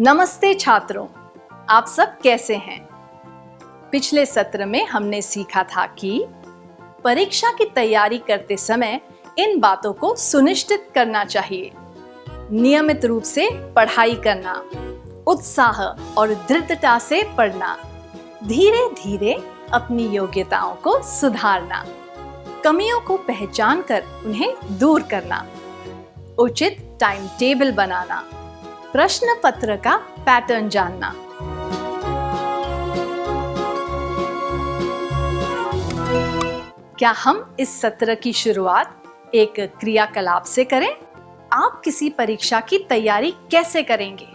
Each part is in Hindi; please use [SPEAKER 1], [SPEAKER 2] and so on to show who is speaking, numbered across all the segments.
[SPEAKER 1] नमस्ते छात्रों, आप सब कैसे हैं? पिछले सत्र में हमने सीखा था कि परीक्षा की तैयारी करते समय इन बातों को सुनिश्चित करना चाहिए। नियमित रूप से पढ़ाई करना, उत्साह और दृढ़ता से पढ़ना, धीरे धीरे अपनी योग्यताओं को सुधारना, कमियों को पहचान कर उन्हें दूर करना, उचित टाइम टेबल बनाना, प्रश्न पत्र का पैटर्न जानना। क्या हम इस सत्र की शुरुआत एक क्रियाकलाप से करें? आप किसी परीक्षा की तैयारी कैसे करेंगे?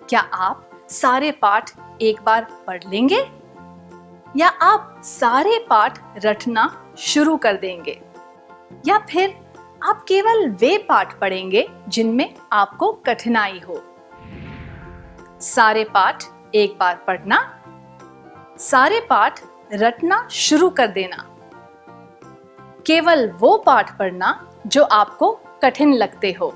[SPEAKER 1] क्या आप सारे पाठ एक बार पढ़ लेंगे या आप सारे पाठ रटना शुरू कर देंगे, या फिर आप केवल वे पाठ पढ़ेंगे जिनमें आपको कठिनाई हो? सारे पाठ एक बार पढ़ना, सारे पाठ रटना शुरू कर देना, केवल वो पाठ पढ़ना जो आपको कठिन लगते हो।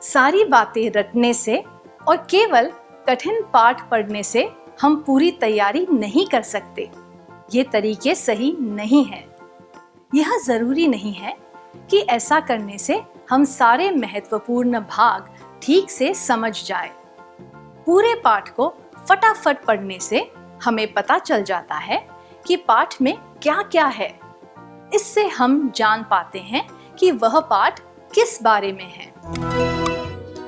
[SPEAKER 1] सारी बातें रटने से और केवल कठिन पाठ पढ़ने से हम पूरी तैयारी नहीं कर सकते। ये तरीके सही नहीं हैं। यह जरूरी नहीं है कि ऐसा करने से हम सारे महत्वपूर्ण भाग ठीक से समझ जाए। पूरे पाठ को फटाफट पढ़ने से हमें पता चल जाता है कि पाठ में क्या क्या है। इससे हम जान पाते हैं कि वह पाठ किस बारे में है।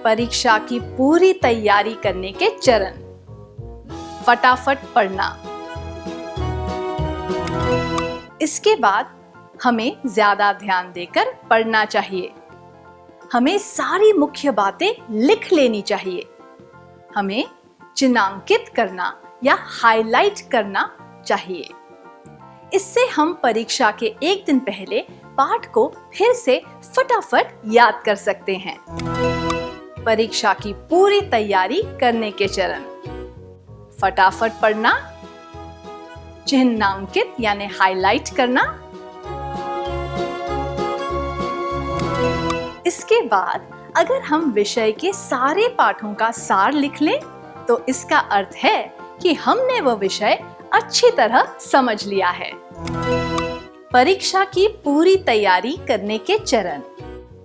[SPEAKER 1] परीक्षा की पूरी तैयारी करने के चरण। फटाफट पढ़ना। इसके बाद हमें ज्यादा ध्यान देकर पढ़ना चाहिए। हमें सारी मुख्य बातें लिख लेनी चाहिए। हमें चिन्हांकित करना या हाईलाइट करना चाहिए। इससे हम परीक्षा के एक दिन पहले पाठ को फिर से फटाफट याद कर सकते हैं। परीक्षा की पूरी तैयारी करने के चरण। फटाफट पढ़ना, चिन्हांकित यानी हाईलाइट करना। इसके बाद अगर हम विषय के सारे पाठों का सार लिख लें तो इसका अर्थ है कि हमने वह विषय अच्छी तरह समझ लिया है। परीक्षा की पूरी तैयारी करने के चरण।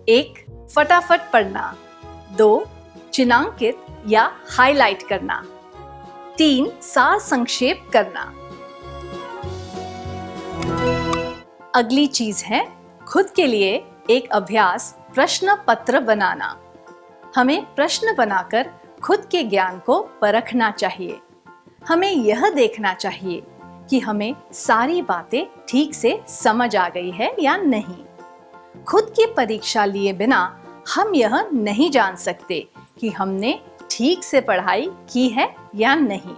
[SPEAKER 1] 1. फटाफट पढ़ना। 2. चिन्हांकित या हाईलाइट करना। 3. सार संक्षेप करना। अगली चीज है खुद के लिए एक अभ्यास प्रश्न पत्र बनाना। हमें प्रश्न बनाकर खुद के ज्ञान को परखना चाहिए। हमें यह देखना चाहिए कि हमें सारी बातें ठीक से समझ आ गई है या नहीं। खुद की परीक्षा लिए बिना हम यह नहीं जान सकते कि हमने ठीक से पढ़ाई की है या नहीं।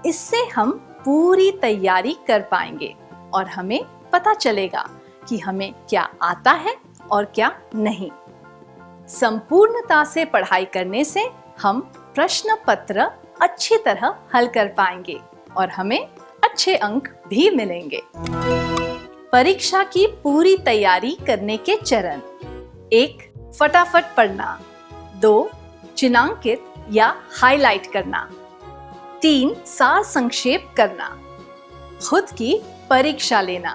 [SPEAKER 1] इससे हम पूरी तैयारी कर पाएंगे और हमें पता चलेगा कि हमें क्या आता है और क्या नहीं। संपूर्णता से पढ़ाई करने से हम प्रश्न पत्र अच्छी तरह हल कर पाएंगे और हमें अच्छे अंक भी मिलेंगे। परीक्षा की पूरी तैयारी करने के चरण। 1. फटाफट पढ़ना। 2. चिन्हांकित या हाईलाइट करना। 3. सार संक्षेप करना। खुद की परीक्षा लेना।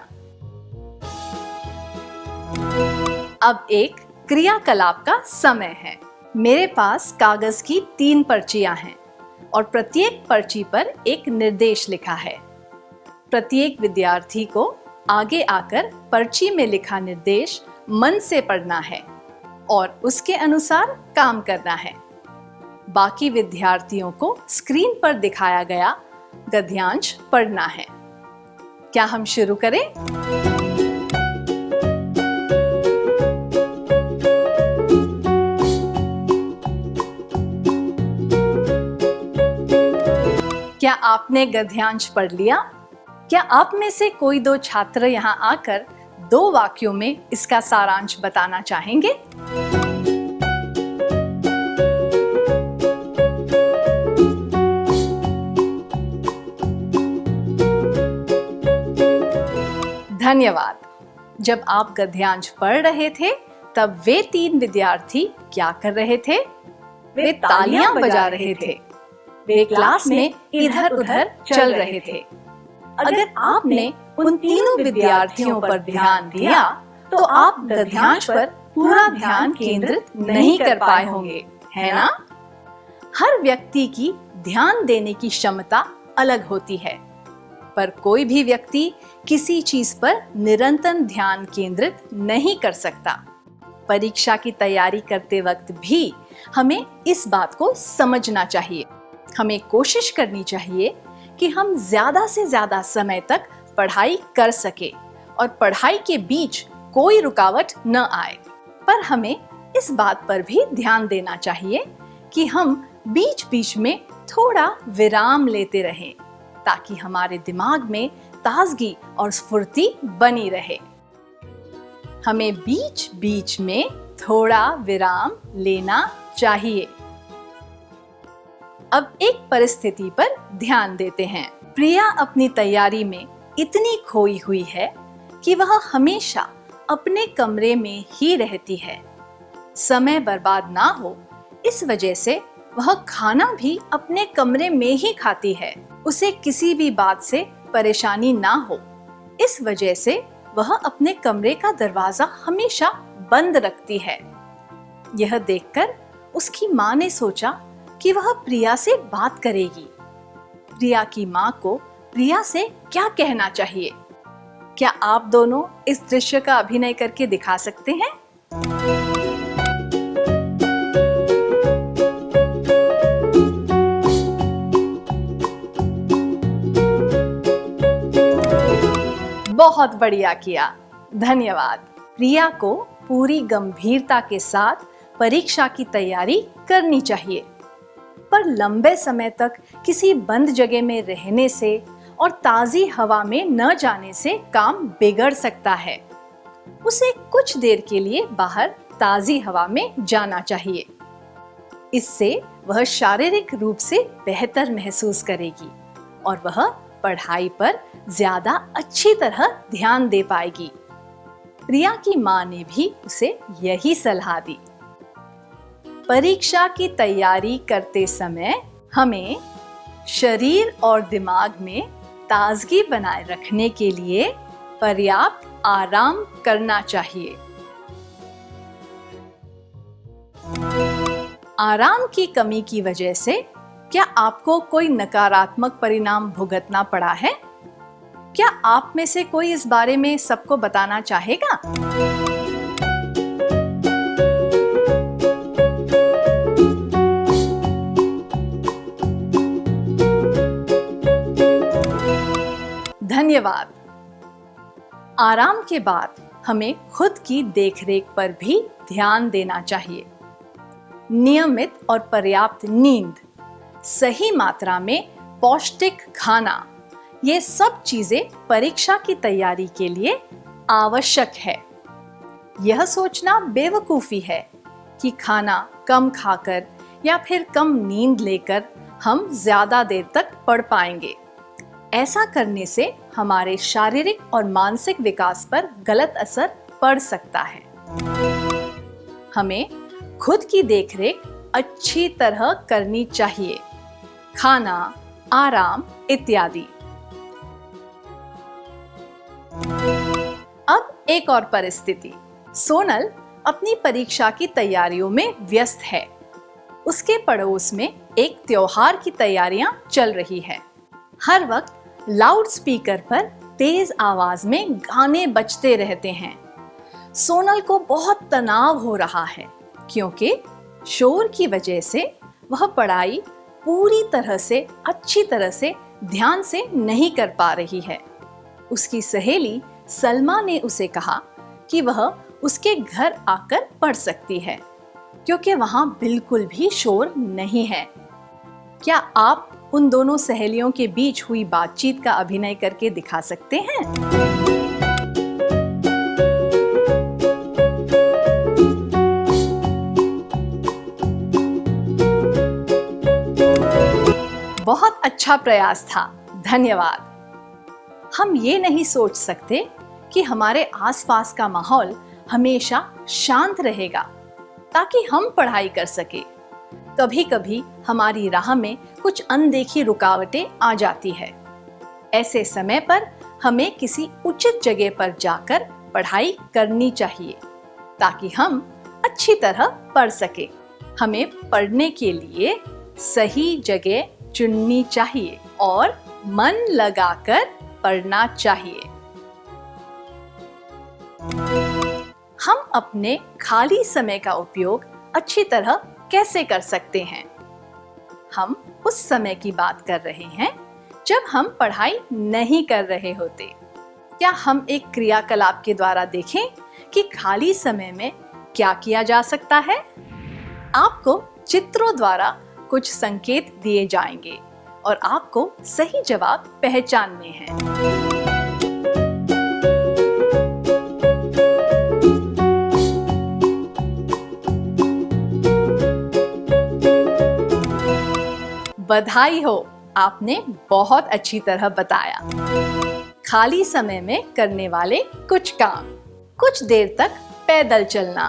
[SPEAKER 1] अब एक क्रियाकलाप का समय है। मेरे पास कागज की 3 पर्चियां हैं और प्रत्येक पर्ची पर एक निर्देश लिखा है। प्रत्येक विद्यार्थी को आगे आकर पर्ची में लिखा निर्देश मन से पढ़ना है और उसके अनुसार काम करना है। बाकी विद्यार्थियों को स्क्रीन पर दिखाया गया गद्यांश पढ़ना है। क्या हम शुरू करें? क्या आपने गद्यांश पढ़ लिया? क्या आप में से कोई 2 छात्र यहाँ आकर 2 वाक्यों में इसका सारांश बताना चाहेंगे? धन्यवाद। जब आप गद्यांश पढ़ रहे थे तब वे 3 विद्यार्थी क्या कर रहे थे? वे तालियां बजा रहे थे। वे क्लास में इधर उधर चल रहे थे। अगर आपने उन तीनों विद्यार्थियों पर ध्यान दिया तो आप गद्यांश पर पूरा ध्यान केंद्रित नहीं कर पाए होंगे, है ना? हर व्यक्ति की ध्यान देने की क्षमता अलग होती है, पर कोई भी व्यक्ति किसी चीज पर निरंतर ध्यान केंद्रित नहीं कर सकता। परीक्षा की तैयारी करते वक्त भी हमें इस बात को समझना चाहिए। हमें कोशिश करनी चाहिए कि हम ज्यादा से ज्यादा समय तक पढ़ाई कर सके और पढ़ाई के बीच कोई रुकावट न आए। पर हमें इस बात पर भी ध्यान देना चाहिए कि हम बीच बीच में थोड़ा विराम लेते रहें, ताकि हमारे दिमाग में ताजगी और स्फूर्ति बनी रहे। हमें बीच बीच में थोड़ा विराम लेना चाहिए। अब एक परिस्थिति पर ध्यान देते हैं। प्रिया अपनी तैयारी में इतनी खोई हुई है कि वह हमेशा अपने कमरे में ही रहती है। समय बर्बाद ना हो इस वजह से वह खाना भी अपने कमरे में ही खाती है। उसे किसी भी बात से परेशानी ना हो इस वजह से वह अपने कमरे का दरवाजा हमेशा बंद रखती है। यह देखकर उसकी माँ ने सोचा कि वह प्रिया से बात करेगी। प्रिया की माँ को प्रिया से क्या कहना चाहिए? क्या आप दोनों इस दृश्य का अभिनय करके दिखा सकते हैं? बहुत बढ़िया किया, धन्यवाद। प्रिया को पूरी गंभीरता के साथ परीक्षा की तैयारी करनी चाहिए, पर लंबे समय तक किसी बंद जगह में रहने से और ताजी हवा में न जाने से काम बिगड़ सकता है। उसे कुछ देर के लिए बाहर ताजी हवा में जाना चाहिए। इससे वह शारीरिक रूप से बेहतर महसूस करेगी और वह पढ़ाई पर ज्यादा अच्छी तरह ध्यान दे पाएगी। प्रिया की माँ ने भी उसे यही सलाह दी। परीक्षा की तैयारी करते समय हमें शरीर और दिमाग में ताजगी बनाए रखने के लिए पर्याप्त आराम करना चाहिए। आराम की कमी की वजह से क्या आपको कोई नकारात्मक परिणाम भुगतना पड़ा है? क्या आप में से कोई इस बारे में सबको बताना चाहेगा? धन्यवाद। आराम के बाद हमें खुद की देखरेख पर भी ध्यान देना चाहिए। नियमित और पर्याप्त नींद, सही मात्रा में पौष्टिक खाना, ये सब चीजें परीक्षा की तैयारी के लिए आवश्यक है। यह सोचना बेवकूफी है कि खाना कम खाकर या फिर कम नींद लेकर हम ज्यादा देर तक पढ़ पाएंगे। ऐसा करने से हमारे शारीरिक और मानसिक विकास पर गलत असर पड़ सकता है। हमें खुद की देखरेख अच्छी तरह करनी चाहिए, खाना, आराम इत्यादि। अब एक और परिस्थिति। सोनल अपनी परीक्षा की तैयारियों में व्यस्त है। उसके पड़ोस में एक त्योहार की तैयारियां चल रही है। हर वक्त लाउड स्पीकर पर तेज आवाज में गाने बजते रहते हैं। सोनल को बहुत तनाव हो रहा है क्योंकि शोर की वजह से वह पढ़ाई पूरी तरह से अच्छी तरह से ध्यान से नहीं कर पा रही है। उसकी सहेली सलमा ने उसे कहा कि वह उसके घर आकर पढ़ सकती है क्योंकि वहां बिल्कुल भी शोर नहीं है। क्या आप उन दोनों सहेलियों के बीच हुई बातचीत का अभिनय करके दिखा सकते हैं? बहुत अच्छा प्रयास था, धन्यवाद। हम ये नहीं सोच सकते कि हमारे आसपास का माहौल हमेशा शांत रहेगा ताकि हम पढ़ाई कर सके। कभी कभी हमारी राह में कुछ अनदेखी रुकावटें आ जाती है। ऐसे समय पर हमें किसी उचित जगह पर जाकर पढ़ाई करनी चाहिए ताकि हम अच्छी तरह पढ़ सके। हमें पढ़ने के लिए सही जगह चुननी चाहिए और मन लगाकर पढ़ना चाहिए। हम अपने खाली समय का उपयोग अच्छी तरह कैसे कर सकते हैं? हम उस समय की बात कर रहे हैं जब हम पढ़ाई नहीं कर रहे होते। क्या हम एक क्रियाकलाप के द्वारा देखें कि खाली समय में क्या किया जा सकता है? आपको चित्रों द्वारा कुछ संकेत दिए जाएंगे और आपको सही जवाब पहचानने हैं। बधाई हो, आपने बहुत अच्छी तरह बताया। खाली समय में करने वाले कुछ काम: कुछ देर तक पैदल चलना,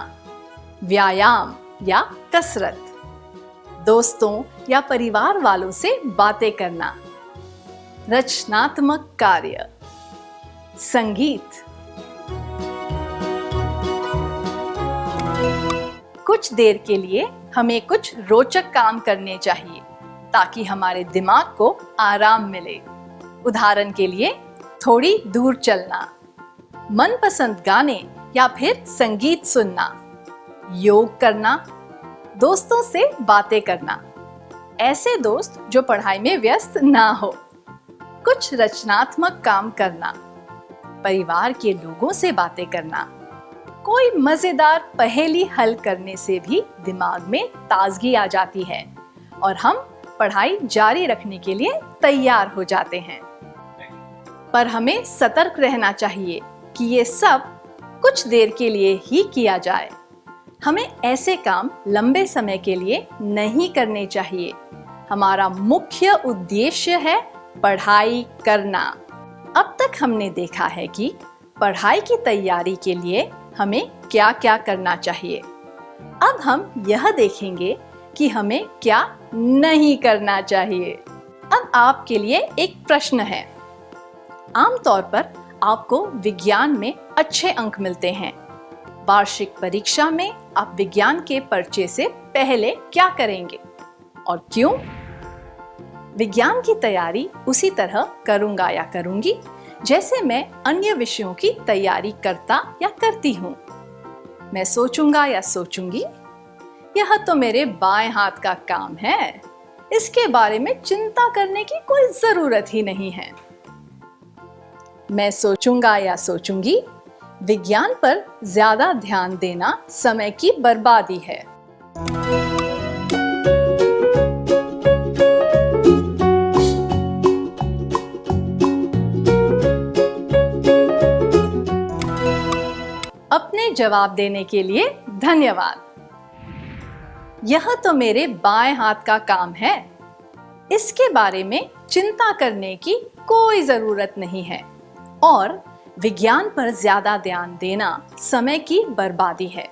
[SPEAKER 1] व्यायाम या कसरत, दोस्तों या परिवार वालों से बातें करना, रचनात्मक कार्य, संगीत। कुछ देर के लिए हमें कुछ रोचक काम करने चाहिए ताकि हमारे दिमाग को आराम मिले। उदाहरण के लिए थोड़ी दूर चलना, मनपसंद गाने या फिर संगीत सुनना, योग करना, दोस्तों से बातें करना, ऐसे दोस्त जो पढ़ाई में व्यस्त ना हो, कुछ रचनात्मक काम करना, परिवार के लोगों से बातें करना, कोई मजेदार पहेली हल करने से भी दिमाग में ताजगी आ जाती है और हम पढ़ाई जारी रखने के लिए तैयार हो जाते हैं। पर हमें सतर्क रहना चाहिए कि ये सब कुछ देर के लिए ही किया जाए। हमें ऐसे काम लंबे समय के लिए नहीं करने चाहिए। हमारा मुख्य उद्देश्य है पढ़ाई करना। अब तक हमने देखा है कि पढ़ाई की तैयारी के लिए हमें क्या क्या करना चाहिए। अब हम यह देखेंगे कि हमें क्या नहीं करना चाहिए। अब आपके लिए एक प्रश्न है। आमतौर पर आपको विज्ञान में अच्छे अंक मिलते हैं। वार्षिक परीक्षा में आप विज्ञान के पर्चे से पहले क्या करेंगे और क्यों? विज्ञान की तैयारी उसी तरह करूंगा या करूंगी जैसे मैं अन्य विषयों की तैयारी करता या करती हूँ। मैं सोचूंगा या सोचूंगी, यह तो मेरे बाएं हाथ का काम है, इसके बारे में चिंता करने की कोई जरूरत ही नहीं है। मैं सोचूंगा या सोचूंगी, विज्ञान पर ज्यादा ध्यान देना समय की बर्बादी है। अपने जवाब देने के लिए धन्यवाद। यह तो मेरे बाएं हाथ का काम है, इसके बारे में चिंता करने की कोई जरूरत नहीं है और विज्ञान पर ज्यादा ध्यान देना समय की बर्बादी है।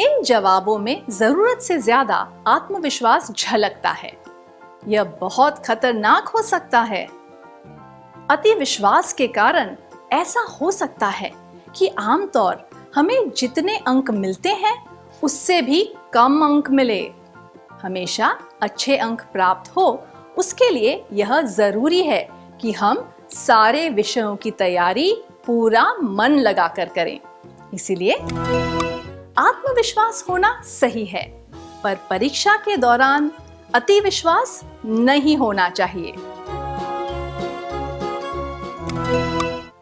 [SPEAKER 1] इन जवाबों में जरूरत से ज्यादा आत्मविश्वास झलकता है। यह बहुत खतरनाक हो सकता है। अति विश्वास के कारण ऐसा हो सकता है कि आमतौर हमें जितने अंक मिलते हैं उससे भी कम अंक मिले। हमेशा अच्छे अंक प्राप्त हो उसके लिए यह जरूरी है कि हम सारे विषयों की तैयारी पूरा मन लगाकर करें। इसीलिए आत्मविश्वास होना सही है, पर परीक्षा के दौरान अति विश्वास नहीं होना चाहिए।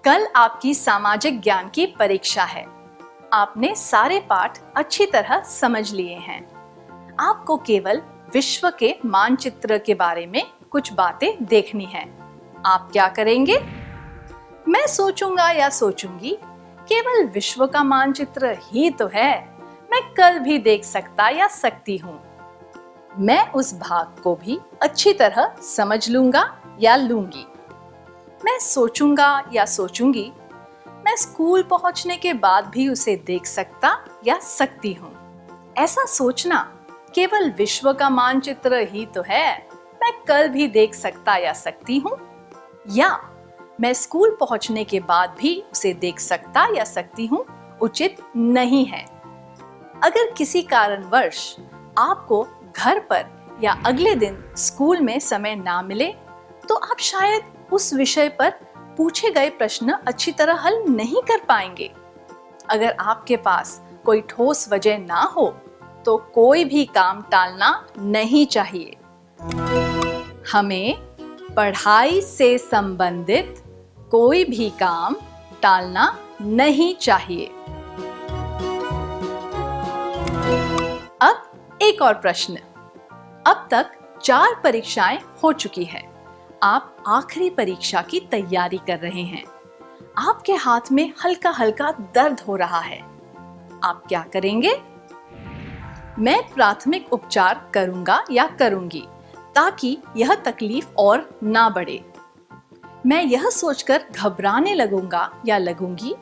[SPEAKER 1] कल आपकी सामाजिक ज्ञान की परीक्षा है। आपने सारे पाठ अच्छी तरह समझ लिए हैं। आपको केवल विश्व के मानचित्र के बारे में कुछ बातें देखनी हैं। आप क्या करेंगे? मैं सोचूंगा या सोचूंगी, केवल विश्व का मानचित्र ही तो है, मैं कल भी देख सकता या सकती हूँ। मैं उस भाग को भी अच्छी तरह समझ लूंगा या लूंगी। मैं सोचूंगा या सोचूंगी, मैं मैं स्कूल पहुंचने के बाद भी उसे देख सकता या सकती हूँ। ऐसा सोचना केवल विश्व का मानचित्र ही तो है, मैं कल भी देख सकता या सकती हूँ। या मैं स्कूल पहुंचने के बाद भी उसे देख सकता या सकती हूँ उचित नहीं है। अगर किसी कारणवश आपको घर पर या अगले दिन स्कूल में समय ना मिले, तो आप शायद उस विषय पर पूछे गए प्रश्न अच्छी तरह हल नहीं कर पाएंगे। अगर आपके पास कोई ठोस वजह ना हो, तो कोई भी काम टालना नहीं चाहिए। हमें पढ़ाई से संबंधित कोई भी काम टालना नहीं चाहिए। अब एक और प्रश्न। अब तक 4 परीक्षाएं हो चुकी है। आप आखिरी परीक्षा की तैयारी कर रहे हैं। आपके हाथ में हल्का हल्का दर्द हो रहा है। आप क्या करेंगे? मैं प्राथमिक उपचार करूंगा या करूंगी ताकि यह तकलीफ और ना बढ़े। मैं यह सोचकर घबराने लगूंगा या लगूंगी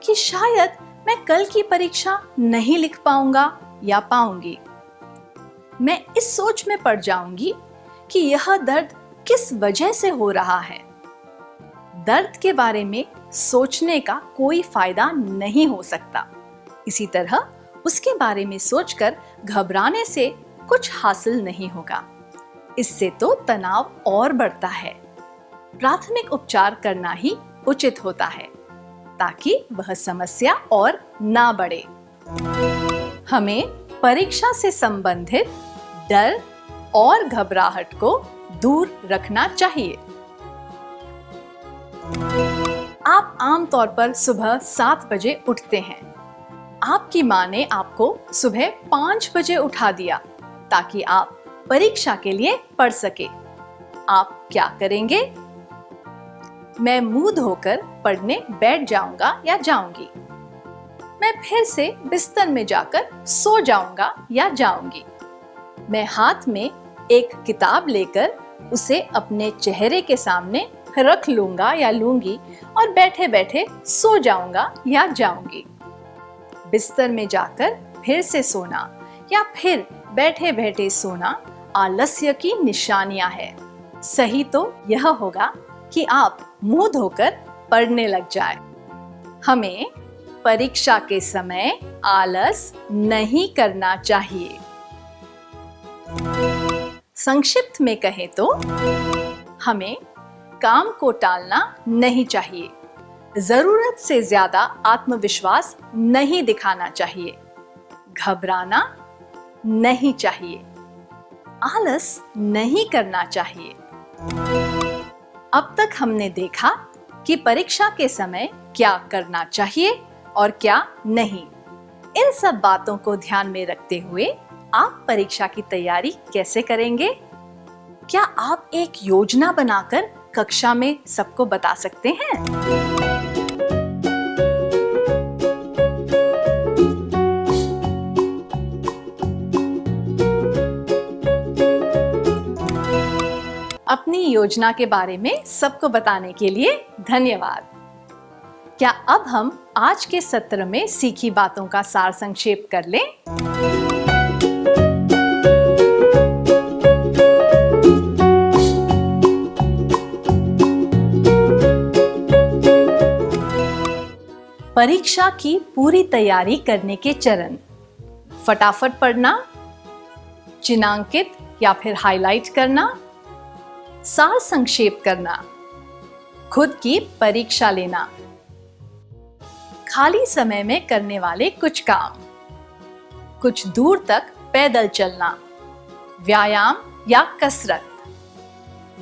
[SPEAKER 1] कि शायद मैं कल की परीक्षा नहीं लिख पाऊंगा या पाऊंगी। मैं इस सोच में पड़ जाऊंगी कि यह दर्द किस वजह से हो रहा है। दर्द के बारे में सोचने का कोई फायदा नहीं हो सकता। इसी तरह उसके बारे में सोचकर घबराने से कुछ हासिल नहीं होगा। इससे तो तनाव और बढ़ता है। प्राथमिक उपचार करना ही उचित होता है ताकि वह समस्या और ना बढ़े। हमें परीक्षा से संबंधित डर और घबराहट को दूर रखना चाहिए। आप आमतौर पर सुबह 7 बजे उठते हैं। आपकी माँ ने आपको सुबह 5 बजे उठा दिया ताकि आप परीक्षा के लिए पढ़ सके। आप क्या करेंगे? मैं मुंह धोकर पढ़ने बैठ जाऊंगा या जाऊंगी। मैं फिर से बिस्तर में जाकर सो जाऊंगा या जाऊंगी। मैं हाथ में एक किताब लेकर उसे अपने चेहरे के सामने रख लूंगा या लूंगी और बैठे बैठे सो जाऊंगा या जाऊंगी। बिस्तर में जाकर फिर से सोना या फिर बैठे बैठे सोना आलस्य की निशानियां है। सही तो यह होगा कि आप मुंह धोकर पढ़ने लग जाए। हमें परीक्षा के समय आलस नहीं करना चाहिए। संक्षिप्त में कहें तो हमें काम को टालना नहीं चाहिए। जरूरत से ज्यादा आत्मविश्वास नहीं दिखाना चाहिए। घबराना नहीं चाहिए। आलस नहीं करना चाहिए। अब तक हमने देखा कि परीक्षा के समय क्या करना चाहिए और क्या नहीं। इन सब बातों को ध्यान में रखते हुए आप परीक्षा की तैयारी कैसे करेंगे? क्या आप एक योजना बनाकर कक्षा में सबको बता सकते हैं? अपनी योजना के बारे में सबको बताने के लिए धन्यवाद। क्या अब हम आज के सत्र में सीखी बातों का सार संक्षेप कर लें? परीक्षा की पूरी तैयारी करने के चरण: फटाफट पढ़ना, चिन्हांकित या फिर हाईलाइट करना, सार संक्षेप करना, खुद की परीक्षा लेना, खाली समय में करने वाले कुछ काम, कुछ दूर तक पैदल चलना, व्यायाम या कसरत,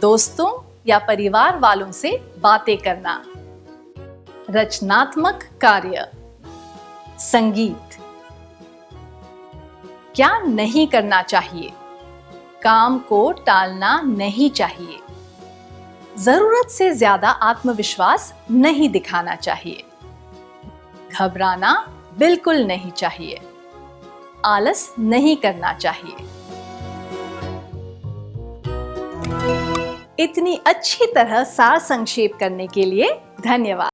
[SPEAKER 1] दोस्तों या परिवार वालों से बातें करना, रचनात्मक कार्य, संगीत। क्या नहीं करना चाहिए? काम को टालना नहीं चाहिए। जरूरत से ज्यादा आत्मविश्वास नहीं दिखाना चाहिए। घबराना बिल्कुल नहीं चाहिए। आलस नहीं करना चाहिए। इतनी अच्छी तरह सार संक्षेप करने के लिए धन्यवाद।